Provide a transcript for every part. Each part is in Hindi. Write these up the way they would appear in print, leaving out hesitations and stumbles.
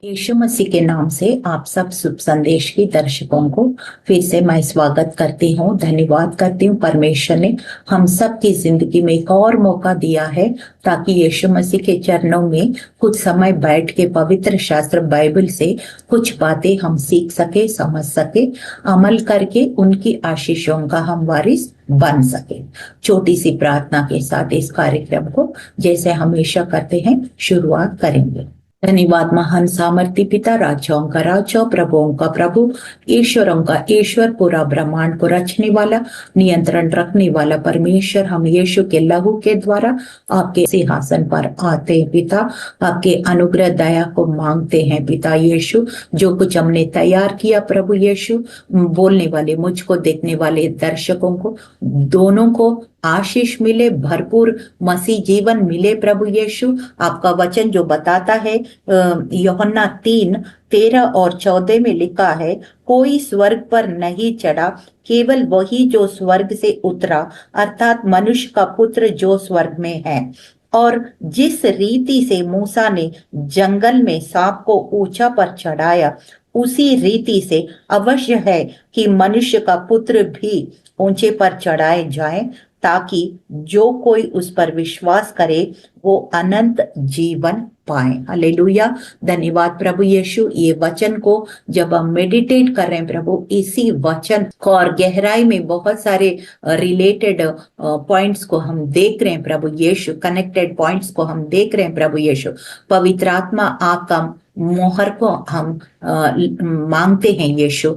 यीशु मसीह के नाम से आप सब शुभ संदेश की दर्शकों को फिर से मैं स्वागत करती हूँ। धन्यवाद करती हूँ, परमेश्वर ने हम सब की जिंदगी में एक और मौका दिया है ताकि यीशु मसीह के चरणों में कुछ समय बैठ के पवित्र शास्त्र बाइबल से कुछ बातें हम सीख सके, समझ सके, अमल करके उनकी आशीषों का हम वारिस बन सके। छोटी सी प्रार्थना के साथ इस कार्यक्रम को जैसे हमेशा करते हैं शुरुआत करेंगे। धन्यवाद महान सामर्थ्य पिता, राजाओं का राजा, प्रभुओं का प्रभु, ईश्वरों का ईश्वर, पूरा ब्रह्मांड को रचने वाला, नियंत्रण रखने वाला परमेश्वर, हम यीशु के लहू के द्वारा आपके सिंहासन पर आते हैं पिता। आपके अनुग्रह दया को मांगते हैं पिता यीशु। जो कुछ हमने तैयार किया प्रभु यीशु, बोलने वाले मुझको, देखने वाले दर्शकों को, दोनों को आशीष मिले, भरपूर मसीह जीवन मिले प्रभु यीशु। आपका वचन जो बताता है यूहन्ना 3:13 और 14 में लिखा है, कोई स्वर्ग पर नहीं चढ़ा, केवल वही जो स्वर्ग से उतरा, अर्थात मनुष्य का पुत्र जो स्वर्ग में है। और जिस रीति से मूसा ने जंगल में सांप को ऊंचा पर चढ़ाया, उसी रीति से अवश्य है कि मनुष्य का पुत्र भी ऊंचे पर चढ़ाए जाए, ताकि जो कोई उस पर विश्वास करे वो अनंत जीवन पाए। हालेलुया। धन्यवाद प्रभु यीशु। ये वचन को जब हम मेडिटेट कर रहे हैं प्रभु, इसी वचन को और गहराई में बहुत सारे रिलेटेड पॉइंट्स को हम देख रहे हैं प्रभु यीशु, कनेक्टेड पॉइंट्स को हम देख रहे हैं प्रभु यीशु। पवित्र आत्मा आपका मोहर को हम मांगते हैं यीशु,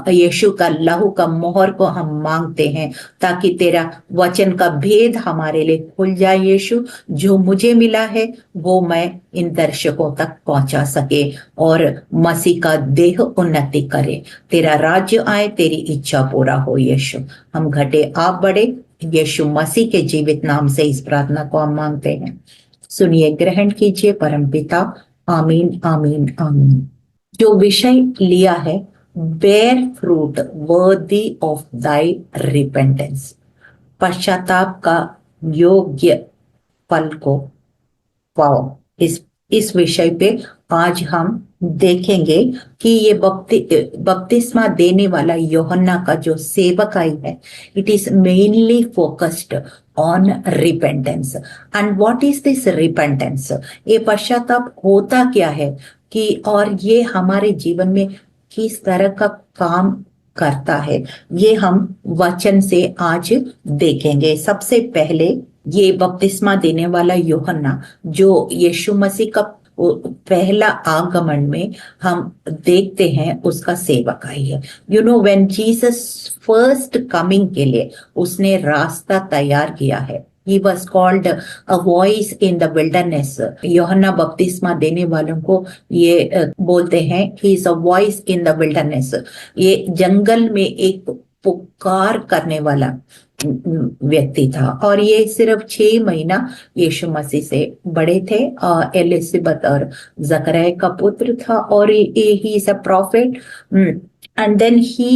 यीशु का लहू का मोहर को हम मांगते हैं ताकि तेरा वचन का भेद हमारे लिए खुल जाए यीशु। जो मुझे मिला है वो मैं इन दर्शकों तक पहुंचा सके और मसीह का देह उन्नति करे। तेरा राज्य आए, तेरी इच्छा पूरा हो यीशु। हम घटे आप बढ़े, यीशु मसीह के जीवित नाम से इस प्रार्थना को हम मांगते हैं। सुनिए, ग्रहण कीजिए परम पिता। आमीन आमीन आमीन। जो विषय लिया है, bear fruit worthy of thy repentance, पश्चाताप का योग्य फल को पाओ। इस विषय पे आज हम देखेंगे कि ये बपतिस्मा देने वाला यूहन्ना का जो सेवकाई है, it is mainly focused on repentance. And what is this repentance? ये पश्चाताप होता क्या है कि और ये हमारे जीवन में किस तरह का काम करता है, ये हम वचन से आज देखेंगे। सबसे पहले ये बपतिस्मा देने वाला यूहन्ना जो यीशु मसीह का पहला आगमन में हम देखते हैं, उसका सेवकाई है। You know, when Jesus first coming के लिए उसने रास्ता तैयार किया है, He was called a voice in the wilderness. यूहन्ना बपतिस्मा देने वालों को ये बोलते हैं, he is a voice in the wilderness. ये जंगल में एक पुकार करने वाला व्यक्ति था और ये सिर्फ 6 महीना यीशु मसीह से बड़े थे। एलिजाबेथ और जकरिया का पुत्र था और he is a prophet. And then he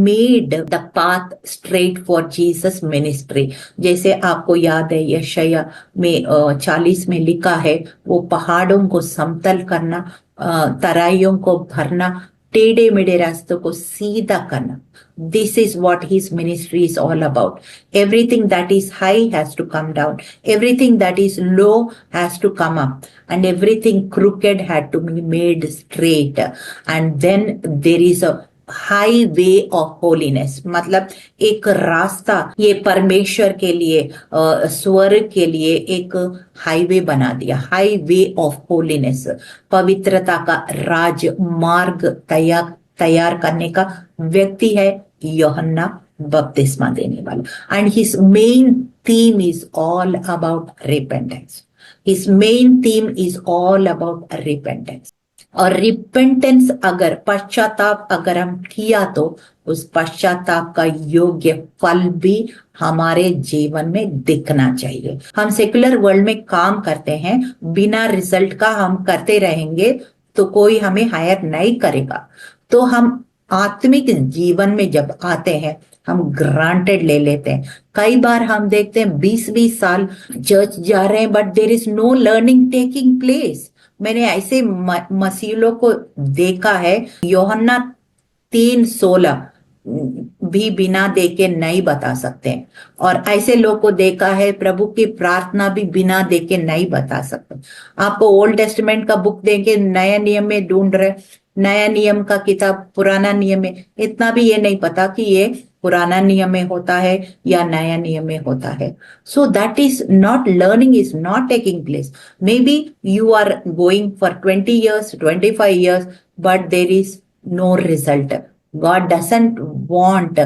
made the path straight for Jesus ministry. जैसे आपको याद है यशाया में 40 में लिखा है, वो पहाड़ों को समतल करना, तराइयों को भरना, टेढ़े मेढ़े रास्तों को सीधा करना। This is what his ministry is all about. Everything that is high has to come down. Everything that is low has to come up. And everything crooked had to be made straight. And then there is a highway of holiness, मतलब एक रास्ता ये परमेश्वर के लिए, स्वर्ग के लिए एक हाईवे बना दिया, हाईवे ऑफ होलीनेस। पवित्रता का राजमार्ग तैयार करने का व्यक्ति है यूहन्ना बपतिस्मा देने वाला। And his main theme is all about repentance. His main theme is all about repentance. और रिपेंटेंस अगर पश्चाताप अगर हम किया तो उस पश्चाताप का योग्य फल भी हमारे जीवन में दिखना चाहिए। हम सेकुलर वर्ल्ड में काम करते हैं, बिना रिजल्ट का हम करते रहेंगे तो कोई हमें हायर नहीं करेगा। तो हम आत्मिक जीवन में जब आते हैं हम ग्रांटेड ले लेते हैं। कई बार हम देखते हैं 20-20 साल चर्च जा रहे हैं but there is no learning taking place. मैंने ऐसे मसीलों को देखा है, यूहन्ना 3:16 भी बिना देखे नहीं बता सकते, और ऐसे लोग को देखा है प्रभु की प्रार्थना भी बिना देखे नहीं बता सकते। आपको ओल्ड टेस्टमेंट का बुक देंगे, नया नियम में ढूंढ रहे, नया नियम का किताब पुराना नियम में, इतना भी ये नहीं पता कि ये पुराना नियम में होता है या नया नियम में होता है। So that is not, learning is not taking place. Maybe you are going for 20 years, 25 years, but there is no result. God doesn't want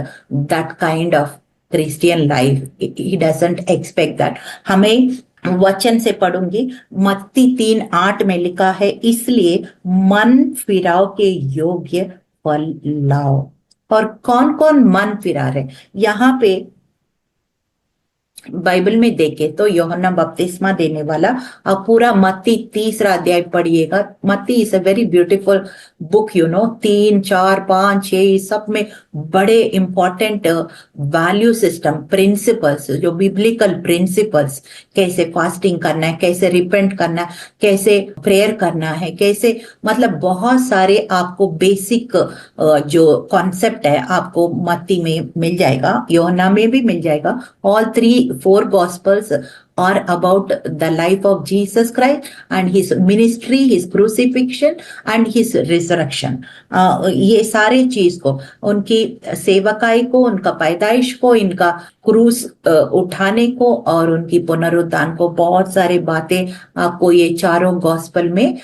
that kind of Christian life. He doesn't expect that. हमें वचन से पढ़ूंगी, मत्ती 3:8 में लिखा है, इसलिए मन फिराव के योग्य फल लाओ। और कौन कौन मन फिरा रहे यहाँ पे बाइबल में देखे तो यूहन्ना बपतिस्मा देने वाला, अब पूरा मत्ती 3 अध्याय पढ़िएगा। मत्ती is a very beautiful book, 3, 4, 5, 6 सब में बड़े इंपॉर्टेंट वैल्यू सिस्टम, प्रिंसिपल्स, जो बिब्लिकल प्रिंसिपल्स, कैसे फास्टिंग करना है, कैसे रिपेंट करना है, कैसे प्रेयर करना है, कैसे, मतलब बहुत सारे आपको बेसिक जो कॉन्सेप्ट है आपको मत्ती में मिल जाएगा, यूहन्ना में भी मिल जाएगा। All 4 Gospels are about the life of Jesus Christ and his ministry, his crucifixion and his resurrection. ये सारे चीज को, उनकी सेवकाई को, उनका पैदाइश को, इनका क्रूस उठाने को और उनकी पुनरुत्थान को, बहुत सारे बातें आपको ये चारों गॉस्पल में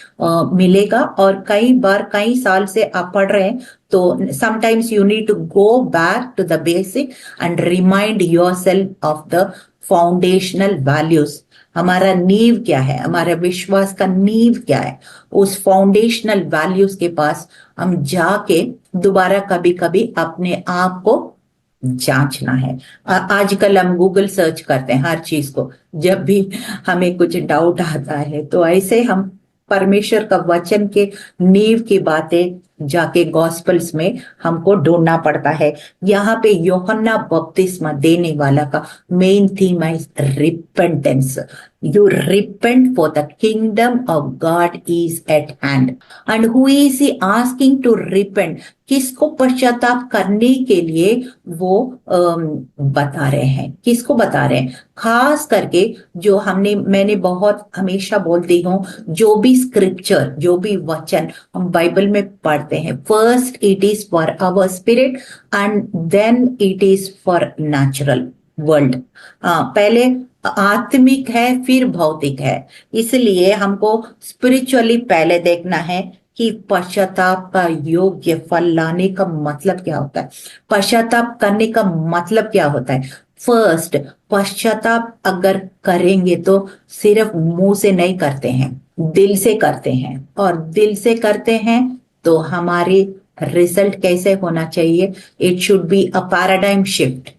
मिलेगा। और कई बार, कई साल से आप पढ़ रहे हैं तो sometimes you need to go back to the basic and remind yourself of the foundational values. हमारा नींव क्या है, हमारा विश्वास का नींव क्या है, उस फाउंडेशनल वैल्यूज के पास हम जाके दोबारा कभी कभी अपने आप को जांचना है। आजकल हम गूगल सर्च करते हैं हर चीज को, जब भी हमें कुछ डाउट आता है तो ऐसे हम परमेश्वर का वचन के नींव की बातें जाके गॉस्पल्स में हमको ढूंढना पड़ता है। यहाँ पे यूहन्ना बपतिस्मा देने वाला का मेन थीम है repentance. You repent for the kingdom of God is at hand. And who is he asking to repent? किसको पश्चाताप करने के लिए वो बता रहे हैं, किसको बता रहे हैं? खास करके जो मैंने बहुत हमेशा बोलती हूँ, जो भी स्क्रिप्चर, जो भी वचन हम बाइबल में पढ़ते हैं, first it is for our spirit and then it is for natural world. पहले आत्मिक है फिर भौतिक है, इसलिए हमको स्पिरिचुअली पहले देखना है कि पश्चाताप का योग्य फल लाने का मतलब क्या होता है, पश्चाताप करने का मतलब क्या होता है। फर्स्ट, पश्चाताप अगर करेंगे तो सिर्फ मुंह से नहीं करते हैं, दिल से करते हैं, और दिल से करते हैं तो हमारे रिजल्ट कैसे होना चाहिए, it should be a paradigm shift.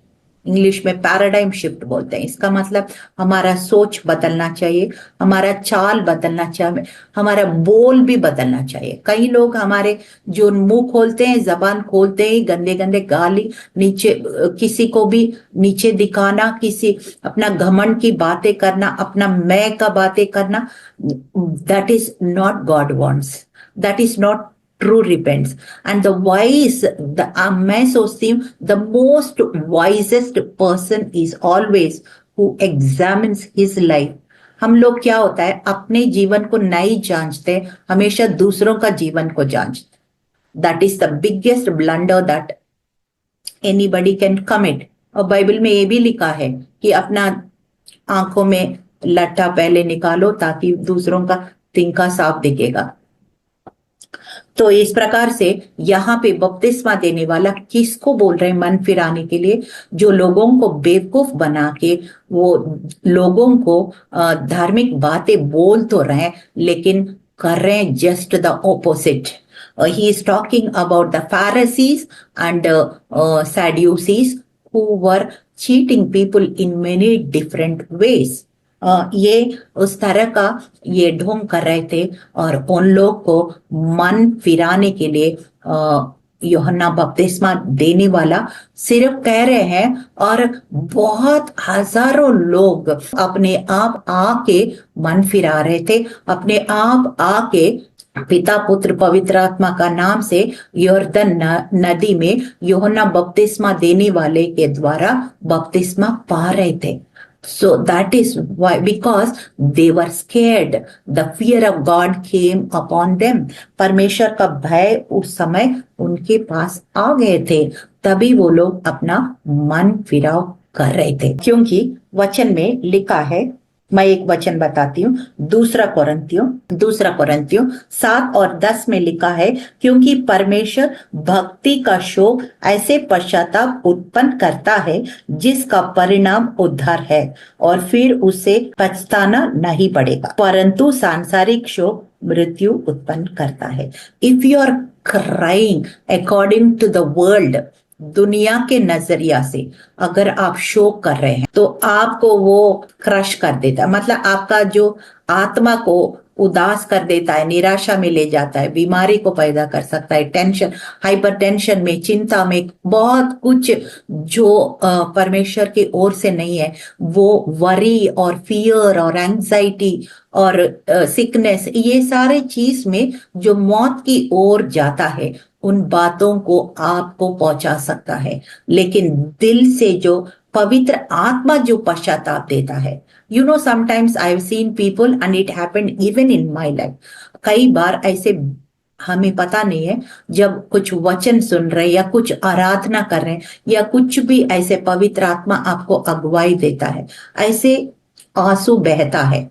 English में पैराडाइम शिफ्ट बोलते हैं। इसका मतलब हमारा सोच बदलना चाहिए, हमारा चाल बदलना चाहिए, हमारा बोल भी बदलना चाहिए। कई लोग हमारे जो मुंह खोलते हैं, जबान खोलते ही गंदे गंदे गाली, नीचे किसी को भी नीचे दिखाना, किसी अपना घमंड की बातें करना, अपना मैं का बातें करना, that is not God wants, that is not true repents. And the wise, मैं सोचती हूँ the most wisest person is always who examines his life. हम लोग क्या होता है, अपने जीवन को नहीं जांचते, हमेशा दूसरों का जीवन को जांचते। That is the biggest blunder that anybody can commit. और बाइबल में ये भी लिखा है कि अपना आंखों में लट्ठा पहले निकालो ताकि दूसरों का तिनका साफ दिखेगा। तो इस प्रकार से यहाँ पे बपतिस्मा देने वाला किसको बोल रहे हैं मन फिराने के लिए? जो लोगों को बेवकूफ बना के वो लोगों को धार्मिक बातें बोल तो रहे हैं लेकिन कर रहे हैं just the opposite. He is talking about the Pharisees and Sadducees who were cheating people in many different ways. ये उस तरह का ये ढोंग कर रहे थे और उन लोग को मन फिराने के लिए यूहन्ना बपतिस्मा देने वाला सिर्फ कह रहे हैं, और बहुत हजारों लोग अपने आप आके मन फिरा रहे थे, अपने आप आके पिता पुत्र पवित्र आत्मा का नाम से यॉर्दन नदी में यूहन्ना बपतिस्मा देने वाले के द्वारा बपतिस्मा पा रहे थे। So that is why, because they were scared, the fear of God came upon them. परमेश्वर का भय उस समय उनके पास आ गए थे, तभी वो लोग अपना मन फिराव कर रहे थे। क्योंकि वचन में लिखा है, मैं एक वचन बताती हूँ, दूसरा कोरिन्थियों 7:10 में लिखा है, क्योंकि परमेश्वर भक्ति का शोक ऐसे पश्चाताप उत्पन्न करता है जिसका परिणाम उद्धार है, और फिर उसे पछताना नहीं पड़ेगा, परंतु सांसारिक शोक मृत्यु उत्पन्न करता है। If you are crying according to the world, दुनिया के नजरिया से अगर आप शोक कर रहे हैं तो आपको वो क्रश कर देता है, मतलब आपका जो आत्मा को उदास कर देता है, निराशा में ले जाता है, बीमारी को पैदा कर सकता है, टेंशन, हाइपरटेंशन में, चिंता में, बहुत कुछ जो परमेश्वर की ओर से नहीं है, वो वरी और फियर और एंजाइटी और सिकनेस, ये सारे चीज में जो मौत की ओर जाता है, उन बातों को आपको पहुंचा सकता है। लेकिन दिल से जो पवित्र आत्मा जो पश्चाताप देता है, you know, sometimes I have seen people and it happened even in my life. कई बार ऐसे हमें पता नहीं है, जब कुछ वचन सुन रहे या कुछ आराधना कर रहे हैं या कुछ भी ऐसे पवित्र आत्मा आपको अगुवाई देता है, ऐसे आंसू बहता है,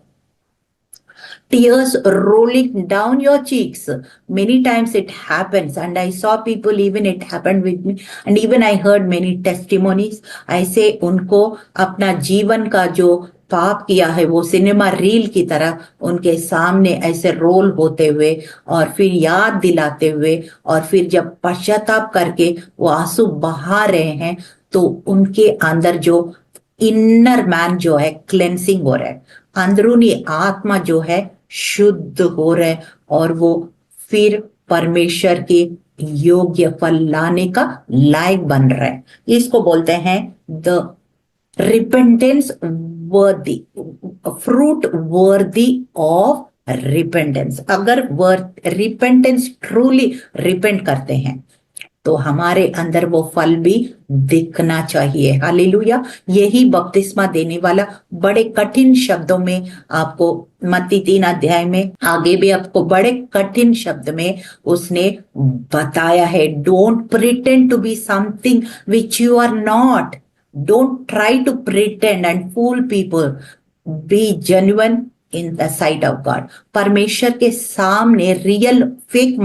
tears rolling down your cheeks. Many times it happens, and I saw people, even it happened with me, and even I heard many testimonies. ऐसे उनको अपना जीवन का जो पाप किया है वो सिनेमा रील की तरह उनके सामने ऐसे रोल होते हुए और फिर याद दिलाते हुए, और फिर जब पश्चाताप करके वो आंसू बहा रहे हैं, तो उनके अंदर जो इनर मैन जो है क्लेंसिंग हो रहा है, अंदरूनी आत्मा जो है शुद्ध हो रहा है, और वो फिर परमेश्वर के योग्य फल लाने का लायक बन रहा है। इसको बोलते हैं द रिपेंटेंस वर्दी, फ्रूट वर्दी ऑफ रिपेंटेंस। अगर रिपेंटेंस ट्रूली रिपेंट करते हैं तो हमारे अंदर वो फल भी दिखना चाहिए। हालेलुया। यही बपतिस्मा देने वाला बड़े कठिन शब्दों में आपको मत्ती 3 अध्याय में आगे भी आपको बड़े कठिन शब्द में उसने बताया है, don't pretend to be something which you are not, don't try to pretend and fool people, be genuine in the sight of God. परमेश्वर के सामने रियल, फेक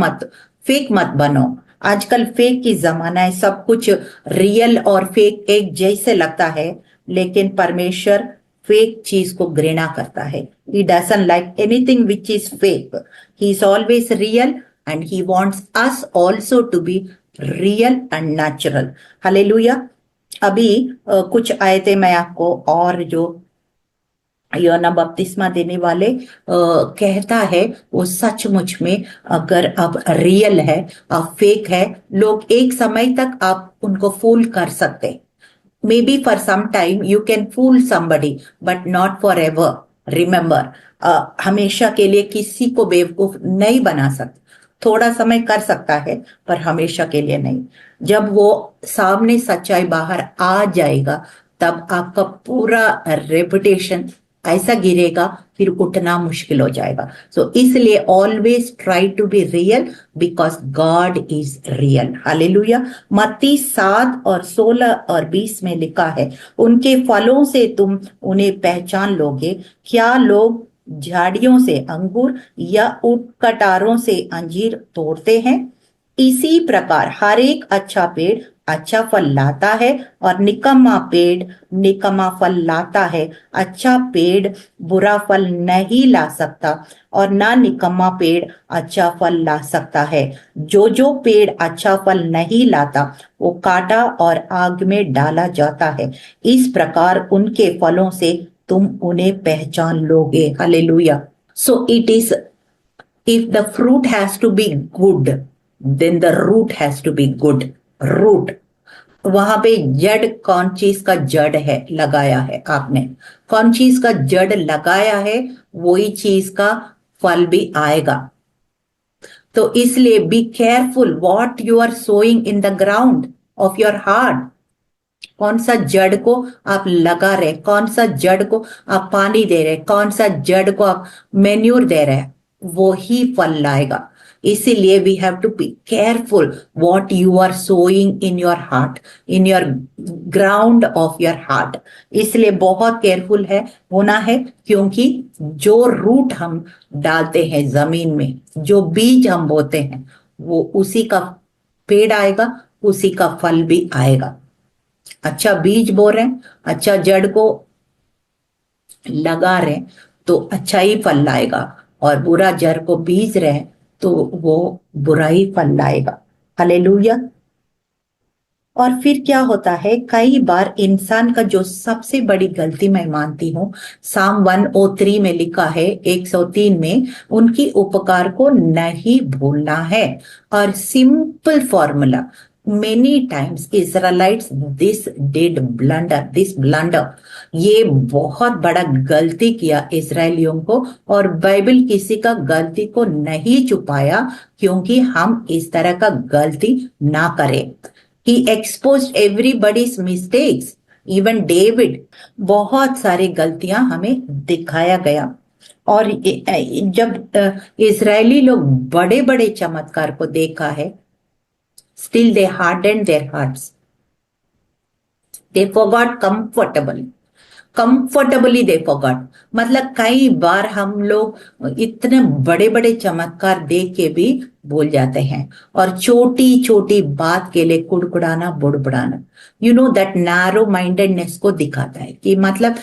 मत बनो। आजकल फेक की जमाना है, सब कुछ रियल और फेक एक जैसे लगता है, लेकिन परमेश्वर फेक चीज को घृणा करता है। He doesn't like anything which is fake. He is always real and he wants us also to be real and natural. Hallelujah. अभी कुछ आयतें मैं आपको, और जो यूहन्ना बपतिस्मा देने वाले कहता है वो सचमुच में अगर आप रियल है, आप फेक है, लोग एक समय तक आप उनको फूल कर सकते, may be for some time you can fool somebody but not forever. Remember, हमेशा के लिए किसी को बेवकूफ नहीं बना सकते, थोड़ा समय कर सकता है पर हमेशा के लिए नहीं। जब वो सामने सच्चाई बाहर आ जाएगा तब आपका पूरा रेपुटेशन ऐसा गिरेगा, फिर उठना मुश्किल हो जाएगा। सो इसलिए always try to be real because God is real. हालेलुया। मत्ती 7:16-20 में लिखा है, उनके फलों से तुम उन्हें पहचान लोगे, क्या लोग झाड़ियों से अंगूर या कटारों से अंजीर तोड़ते हैं? इसी प्रकार हर एक अच्छा पेड़ अच्छा फल लाता है और निकम्मा पेड़ निकम्मा फल लाता है। अच्छा पेड़ बुरा फल नहीं ला सकता और ना निकम्मा पेड़ अच्छा फल ला सकता है। जो पेड़ अच्छा फल नहीं लाता वो काटा और आग में डाला जाता है। इस प्रकार उनके फलों से तुम उन्हें पहचान लोगे। Hallelujah. So it is, if the fruit has to be good, then the root has to be good. Root, वहां पे जड़, कौन चीज का जड़ है लगाया है आपने, कौन चीज का जड़ लगाया है वही चीज का फल भी आएगा। तो इसलिए be careful what you are sowing in the ground of your heart. कौन सा जड़ को आप लगा रहे, कौन सा जड़ को आप पानी दे रहे, कौन सा जड़ को आप मेन्यूर दे रहे, वो ही फल लाएगा। इसीलिए we have to be careful what you are sowing in your heart, in your ground of your heart. इसलिए बहुत केयरफुल है होना है, क्योंकि जो रूट हम डालते हैं जमीन में, जो बीज हम बोते हैं, वो उसी का पेड़ आएगा, उसी का फल भी आएगा। अच्छा बीज बो रहे हैं, अच्छा जड़ को लगा रहे हैं, तो अच्छा ही फल लाएगा, और बुरा जड़ को बीज रहे हैं तो वो बुरा ही फल लाएगा। हालेलुया। और फिर क्या होता है, कई बार इंसान का जो सबसे बड़ी गलती मैं मानती हूँ, साम 103 में लिखा है, 103 में, उनकी उपकार को नहीं भूलना है। और simple formula, many times Israelites this did blunder, this blunder, ये बहुत बड़ा गलती किया इसराइलियों को, और बाइबल किसी का गलती को नहीं छुपाया, क्योंकि हम इस तरह का गलती ना करें। He exposed everybody's mistakes, even David, बहुत सारी गलतियां हमें दिखाया गया। और जब इजरायली लोग बड़े बड़े चमत्कार को देखा है, still they hardened their hearts, they forgot comfortably they forgot. मतलब कई बार हम लोग इतने बड़े बड़े चमत्कार देख के भी भूल जाते हैं, और छोटी छोटी बात के लिए कुड़कुड़ाना, बुड़बुड़ाना, you know that narrow mindedness को दिखाता है। कि मतलब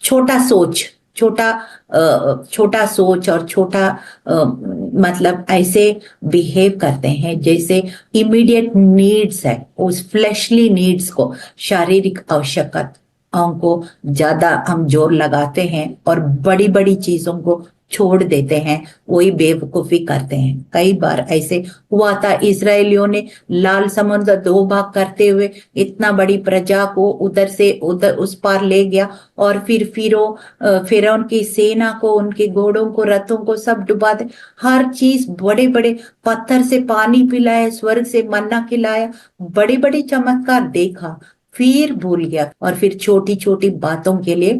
छोटा सोच, छोटा सोच और छोटा मतलब ऐसे बिहेव करते हैं जैसे इमीडिएट नीड्स है, उस फ्लैशली नीड्स को, शारीरिक आवश्यकता को ज्यादा हम जोर लगाते हैं, और बड़ी बड़ी चीजों को छोड़ देते हैं, वही बेवकूफी करते हैं। कई बार ऐसे हुआ था, इजरायलियों ने लाल समुद्र 2 भाग करते हुए इतना बड़ी प्रजा को उधर से उधर उस पार ले गया, और फिर फिरौन की सेना को, उनके घोड़ों को, रथों को सब डुबा दे। हर चीज, बड़े बड़े पत्थर से पानी पिलाया, स्वर्ग से मन्ना खिलाया, बड़े बड़े चमत्कार देखा, फिर भूल गया, और फिर छोटी छोटी बातों के लिए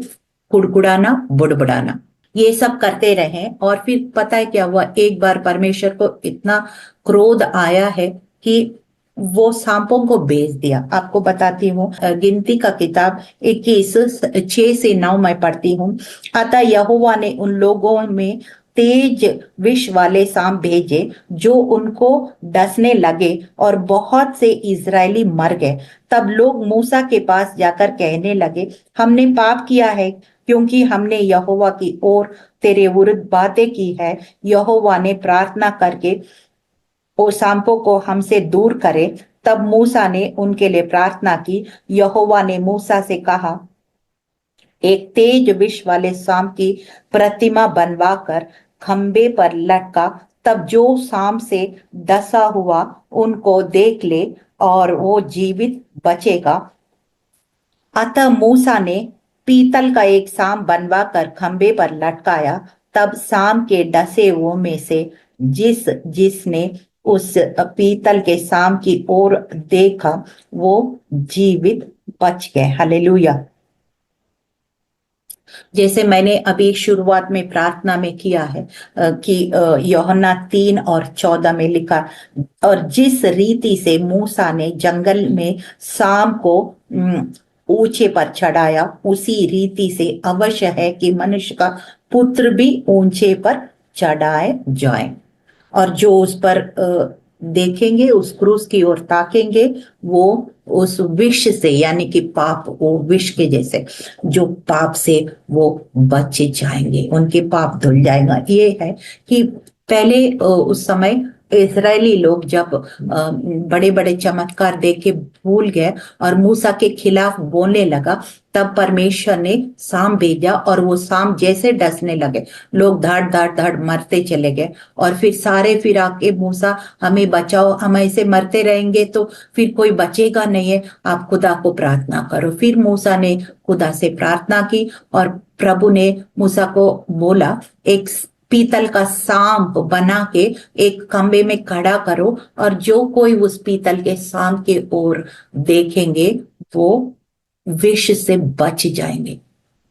कुड़कुड़ाना, बुड़बुड़ाना, ये सब करते रहे। और फिर पता है क्या हुआ, एक बार परमेश्वर को इतना क्रोध आया है कि वो सांपों को भेज दिया। आपको बताती हूँ, गिनती का किताब 21 6 से 9 मैं पढ़ती हूँ। अतः यहोवा ने उन लोगों में तेज विष वाले सांप भेजे जो उनको डसने लगे, और बहुत से इजरायली मर गए। तब लोग मूसा के पास जाकर कहने लगे, हमने पाप किया है, क्योंकि हमने यहोवा की ओर तेरे विरुद्ध बातें की है। यहोवा ने प्रार्थना करके वो सांपों को हमसे दूर करे। तब मूसा ने उनके लिए प्रार्थना की। यहोवा ने मूसा से कहा, एक तेज विष वाले सांप की प्रतिमा बनवाकर खंबे पर लटका, तब जो सांप से डसा हुआ उनको देख ले और वो जीवित बचेगा। अतः मूसा ने पीतल का एक सांप बनवाकर खंबे पर लटकाया। तब सांप के डसे हुओं में से जिसने उस पीतल के सांप की ओर देखा, वो जीवित बच गए। हालेलुया। जैसे मैंने अभी शुरुआत में प्रार्थना में किया है कि यूहन्ना 3 और 14 में लिखा, और जिस रीति से मूसा ने जंगल में सांप को ऊंचे पर चढ़ाया, उसी रीति से अवश्य है कि मनुष्य का पुत्र भी ऊंचे पर चढ़ाए जाए। और जो उस पर देखेंगे, उस क्रूस की ओर ताकेंगे, वो उस विष से, यानी कि पाप, वो विष के जैसे, जो पाप से वो बचे जाएंगे, उनके पाप धुल जाएगा। ये है कि पहले उस समय इजरायली लोग जब बड़े बड़े चमत्कार देख के भूल गए और मूसा के खिलाफ बोलने लगा, तब परमेश्वर ने सांप भेजा और वो सांप जैसे डसने लगे, लोग धड़ धड़ धड़ मरते चले गए। और फिर आके मूसा हमें बचाओ, हम ऐसे मरते रहेंगे तो फिर कोई बचेगा नहीं है, आप खुदा को प्रार्थना करो। फिर मूसा ने खुदा से प्रार्थना की और प्रभु ने मूसा को बोला, एक पीतल का सांप बना के एक खंबे में खड़ा करो और जो कोई उस पीतल के सांप के ओर देखेंगे वो विष से बच जाएंगे।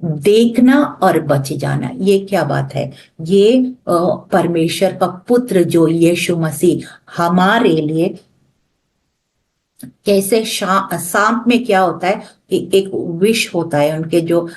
देखना और बच जाना, ये क्या बात है। ये परमेश्वर का पुत्र जो यीशु मसीह हमारे लिए कैसे सांप में क्या होता है कि एक विष होता है, उनके जो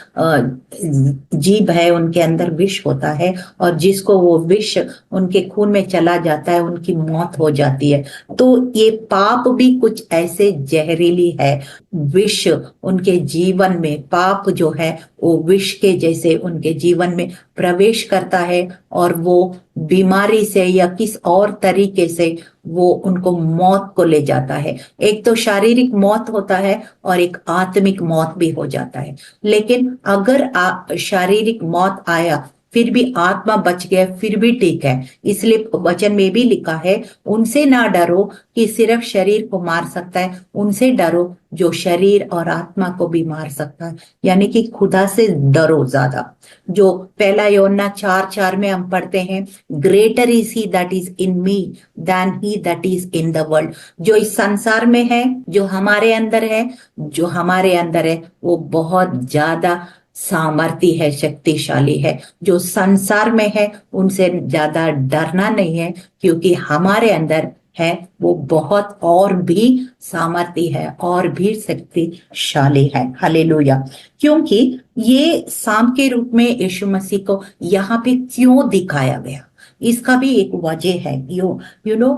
जीभ है उनके अंदर विष होता है, और जिसको वो विष उनके खून में चला जाता है उनकी मौत हो जाती है। तो ये पाप भी कुछ ऐसे जहरीली है, विष उनके जीवन में, पाप जो है वो विष के जैसे उनके जीवन में प्रवेश करता है और वो बीमारी से या किस और तरीके से वो उनको मौत को ले जाता है। एक तो शारीरिक मौत होता है और एक आत्मिक मौत भी हो जाता है। लेकिन अगर शारीरिक मौत आया फिर भी आत्मा बच गया फिर भी ठीक है। इसलिए वचन में भी लिखा है, उनसे ना डरो कि सिर्फ शरीर को मार सकता है, उनसे डरो जो शरीर और आत्मा को भी मार सकता है। यानी कि खुदा से डरो ज्यादा। जो पहला यूहन्ना 4:4 में हम पढ़ते हैं, greater is he that is in me than he that is in the world. जो इस संसार में है, जो हमारे अंदर है, जो हमारे अंदर है वो बहुत ज्यादा सामर्थी है, शक्तिशाली है। जो संसार में है उनसे ज्यादा डरना नहीं है, क्योंकि हमारे अंदर है वो बहुत और भी सामर्थी है और भी शक्तिशाली है। हालेलुया। क्योंकि ये सांप के रूप में यीशु मसीह को यहाँ पे क्यों दिखाया गया, इसका भी एक वजह है। यू नो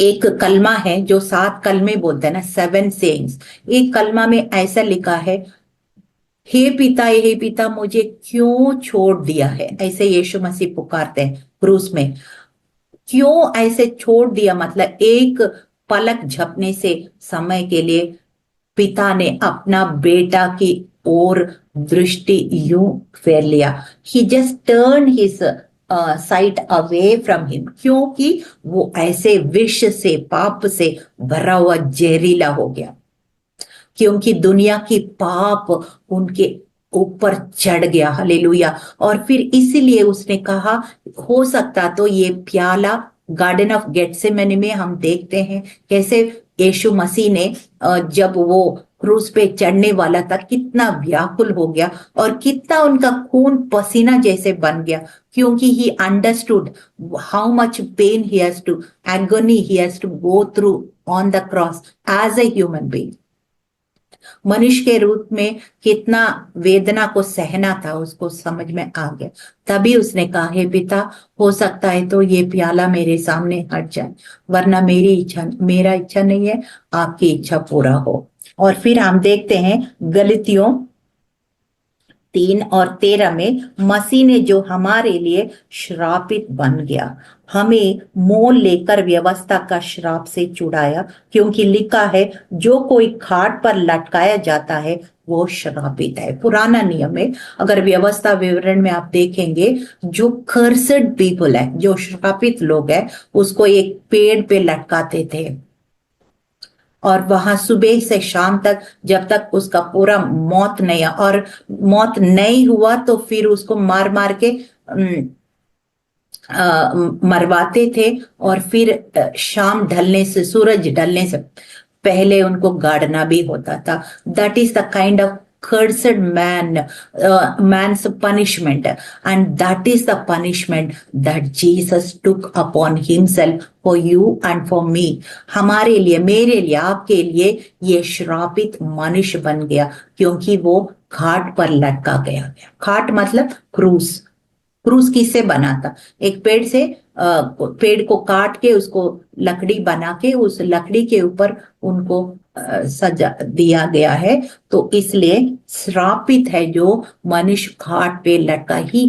एक कलमा है जो 7 कलमे बोलते हैं ना, 7 सेइंग्स। एक कलमा में ऐसा लिखा है, हे पिता मुझे क्यों छोड़ दिया है। ऐसे यीशु मसीह पुकारते हैं क्रूस में, क्यों ऐसे छोड़ दिया, मतलब एक पलक झपने से समय के लिए पिता ने अपना बेटा की ओर दृष्टि यूं फेर लिया। He just turn his sight away from him, क्योंकि वो ऐसे विष से, पाप से भरा हुआ जहरीला हो गया, क्योंकि दुनिया की पाप उनके ऊपर चढ़ गया। हालेलुया। और फिर इसीलिए उसने कहा, हो सकता तो ये प्याला, गार्डन ऑफ गेटसेमनी में हम देखते हैं कैसे यीशु मसीह ने जब वो क्रूस पे चढ़ने वाला था कितना व्याकुल हो गया और कितना उनका खून पसीना जैसे बन गया, क्योंकि he understood how much pain he has to, agony he has to go through on the cross as a human being. मनुष्य के रूप में कितना वेदना को सहना था, उसको समझ में आ गया। तभी उसने कहा, हे पिता, हो सकता है तो ये प्याला मेरे सामने हट जाए, वरना मेरा इच्छा नहीं है, आपकी इच्छा पूरा हो। और फिर हम देखते हैं गलतियों 3 और 13 में, मसीह ने जो हमारे लिए श्रापित बन गया, हमें मोल लेकर व्यवस्था का श्राप से छुड़ाया, क्योंकि लिखा है, जो कोई खाट पर लटकाया जाता है वो श्रापित है। पुराना नियम में अगर व्यवस्था विवरण में आप देखेंगे, जो कर्सड पीपल है, जो श्रापित लोग है, उसको एक पेड़ पे लटकाते थे और वहां सुबह से शाम तक, जब तक उसका पूरा मौत नहीं, और मौत नहीं हुआ तो फिर उसको मार मार के मरवाते थे। और फिर शाम ढलने से, सूरज ढलने से पहले उनको गाड़ना भी होता था। That is the kind of cursed man's punishment, and that is the punishment that Jesus took upon himself for you and for me। हमारे लिए, मेरे लिए, आपके लिए ये श्रापित मनुष्य बन गया, क्योंकि वो खाट पर लटका गया। खाट मतलब क्रूस। क्रूस किससे बना था? एक पेड़ से, पेड़ को काट के उसको लकड़ी बना के उस लकड़ी के ऊपर उनको सजा दिया गया है। तो इसलिए श्रापित है जो मनुष्य घाट पे लटका। ही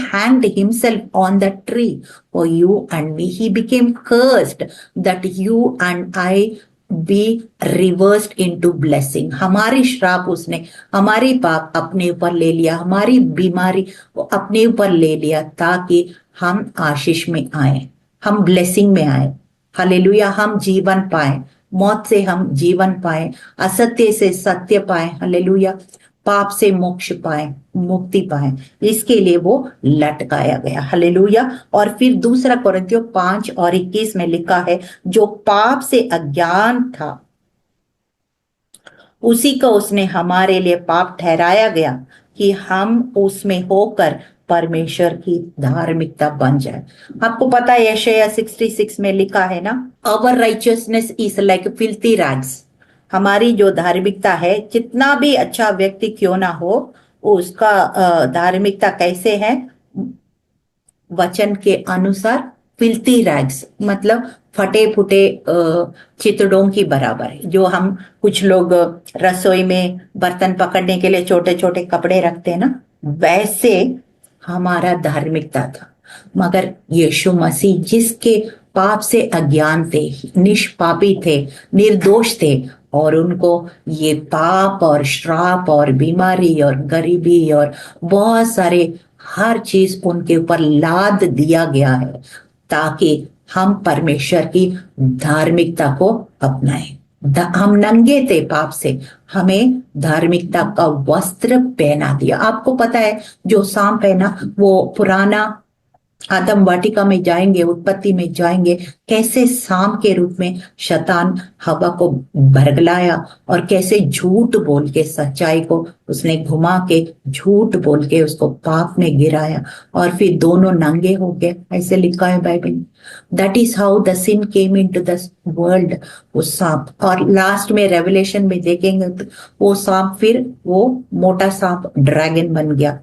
hanged himself on the tree for you and me. He became cursed that you and I be reversed into blessing. हमारी श्राप उसने, हमारी पाप अपने ऊपर ले लिया, हमारी बीमारी वो अपने ऊपर ले लिया, ताकि हम आशीष में आए, हम ब्लेसिंग में आए। हालेलुया। हम जीवन पाए, मौत से हम जीवन पाए, असत्य से सत्य पाए। हालेलुया। पाप से मोक्ष पाए, मुक्ति पाए, इसके लिए वो लटकाया गया। हालेलुया। और फिर दूसरा कोरिन्थियों 5:21 में लिखा है, जो पाप से अज्ञान था उसी को उसने हमारे लिए पाप ठहराया गया, कि हम उसमें होकर परमेश्वर की धार्मिकता बन जाए। आपको पता है यशायाह 66 में लिखा है ना, our righteousness is like filthy rags. हमारी जो धार्मिकता है, जितना भी अच्छा व्यक्ति क्यों ना हो, उसका धार्मिकता कैसे है, वचन के अनुसार फिल्थी रैग्स, मतलब फटे फुटे चितड़ों की बराबर है। जो हम कुछ लोग रसोई में बर्तन पकड़ने के लिए छोटे छोटे कपड़े रखते हैं ना, वैसे हमारा धार्मिकता था। मगर यीशु मसीह जिसके पाप से अज्ञान थे, निष्पापी थे, निर्दोष थे, और उनको ये पाप और श्राप और बीमारी और गरीबी और बहुत सारे हर चीज उनके ऊपर लाद दिया गया है, ताकि हम परमेश्वर की धार्मिकता को अपनाएं। हम नंगे थे पाप से, हमें धार्मिकता का वस्त्र पहना दिया। आपको पता है जो साम पहना, वो पुराना आदम वाटिका में जाएंगे, उत्पत्ति में जाएंगे, कैसे साम के रूप में शैतान हवा को बरगलाया, और कैसे झूठ बोल के सच्चाई को उसने घुमा के, झूठ बोल के उसको पाप में गिराया, और फिर दोनों नंगे हो गए। ऐसे लिखा है बाइबल में। That is how the sin came into the world. वो सांप, और लास्ट में रेवलेशन में देखेंगे तो वो सांप फिर वो मोटा सांप ड्रैगन बन गया।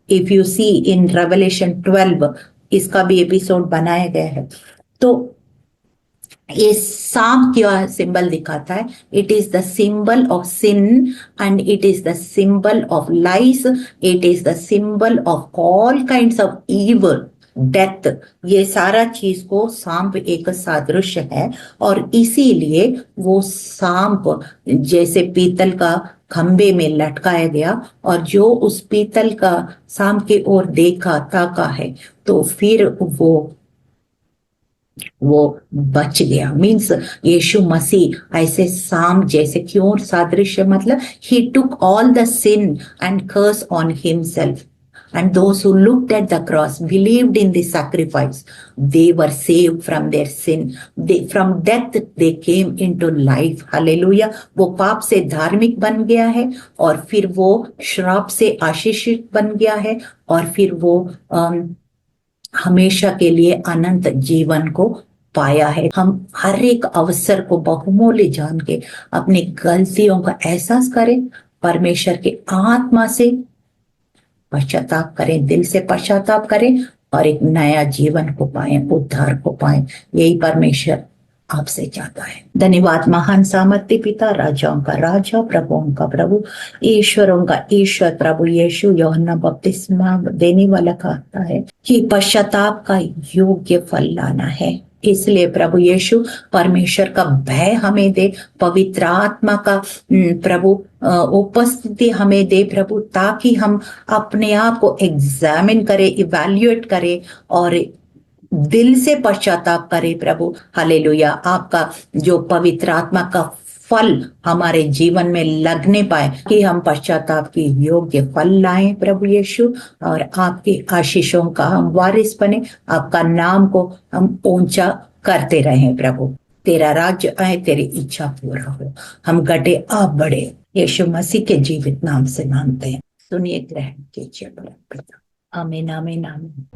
If you see in Revelation 12, इसका भी एपिसोड बनाया गया है। तो ये सांप क्या सिंबल दिखाता है? It is the symbol of sin, and it is the symbol of lies, it is the symbol of all kinds of evil, death. ये सारा चीज को सांप एक सादृश्य है, और इसीलिए वो सांप जैसे पीतल का खंबे में लटकाया गया, और जो उस पीतल का सांप की ओर देखा, ताका है, तो फिर वो बच गया। मीन्स यीशु मसीह ऐसे सांप जैसे, क्यों सादृश्य, मतलब he took all the sin and curse on himself, and those who looked at the cross, believed in the sacrifice, they were saved from their sin. From death they came into life. Hallelujah. वो पाप से धार्मिक बन गया है, और फिर वो श्राप से आशीषित बन गया है, और फिर वो हमेशा के लिए अनंत जीवन को पाया है। हम हर एक अवसर को बहुमूल्य जान के अपनी गलतियों का एहसास करें, परमेश्वर के आत्मा से पश्चाताप करें, दिल से पश्चाताप करें, और एक नया जीवन को पाएं, उद्धार को पाएं। यही परमेश्वर आपसे चाहता है। धन्यवाद महान सामर्थ्य पिता, राजाओं का राजा, प्रभुओं का प्रभु, ईश्वरों का ईश्वर प्रभु यीशु यूहन्ना बपतिस्मा देने वाला कहता है कि पश्चाताप का योग्य फल लाना है। इसलिए प्रभु यीशु परमेश्वर का भय हमें दे, पवित्र आत्मा का प्रभु उपस्थिति हमें दे प्रभु, ताकि हम अपने आप को एग्जामिन करें, इवैल्यूएट करें, और दिल से पश्चाताप करें प्रभु। हालेलुया। आपका जो पवित्र आत्मा का फल हमारे जीवन में लगने पाए, कि हम पश्चाताप की योग्य फल लाएं प्रभु यीशु, और आपके आशीषों का हम वारिस बने, आपका नाम को हम ऊंचा करते रहें प्रभु। तेरा राज्य आए, तेरी इच्छा पूरा हो, हम घटे आप बढ़े, यीशु मसीह के जीवित नाम से मांगते हैं। सुनिए, ग्रहण कीजिए परम पिता। आमीन, आमीन, आमीन।